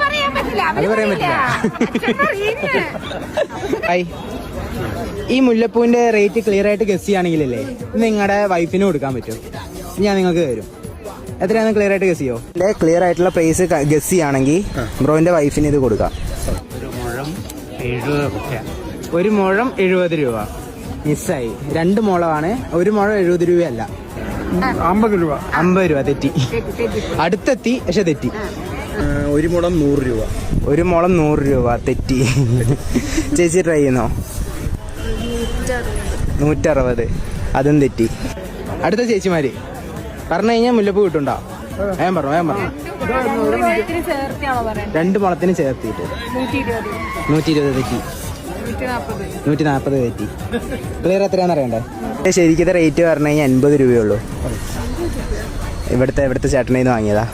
പറയാൻ പറ്റില്ല. ഈ മുല്ലപ്പൂവിന്റെ റേറ്റ് ക്ലിയർ ആയിട്ട് ഗസ് ചെയ്യുകയാണെങ്കിലല്ലേ നിങ്ങളുടെ വൈഫിന് കൊടുക്കാൻ പറ്റും. ഞാൻ നിങ്ങൾക്ക് തരും. എത്രയാണെന്ന് ക്ലിയർ ആയിട്ട് ഗസ് ചെയ്യോ? അല്ലെ ക്ലിയർ ആയിട്ടുള്ള പ്രൈസ് ഗസ് ചെയ്യുകയാണെങ്കിൽ ബ്രോന്റെ വൈഫിന് ഇത് കൊടുക്കാം. ഒരു മുഴം 70 രൂപ. മിസ്സായി. 2 മുളമാണ്. ഒരു മുഴം 70 രൂപയല്ല, 50 രൂപ. 50 രൂപ തെറ്റി. അടുത്തെത്തി പക്ഷെ തെറ്റി. ഒരു മുളം 100 രൂപ. ഒരു മുളം 100 രൂപ തെറ്റി. ചേച്ചി ട്രൈ ചെയ്യുന്നോ? 160. അതും തെറ്റി. അടുത്ത ചേച്ചിമാര് പറഞ്ഞു കഴിഞ്ഞാൽ മുല്ലപ്പൂ കിട്ടുണ്ടോ? വേഗം പറഞ്ഞു. 2 മുളത്തിന് ചേർത്തിട്ട് 120 തെറ്റി. 140 തെറ്റി. ക്ലിയർ എത്രയാണെന്ന് അറിയണ്ടേ? ശരിക്കത്തെ റേറ്റ് പറഞ്ഞു കഴിഞ്ഞാൽ 80 രൂപയുള്ളൂ. ഇവിടുത്തെ ചേട്ടനെ വാങ്ങിയതാ.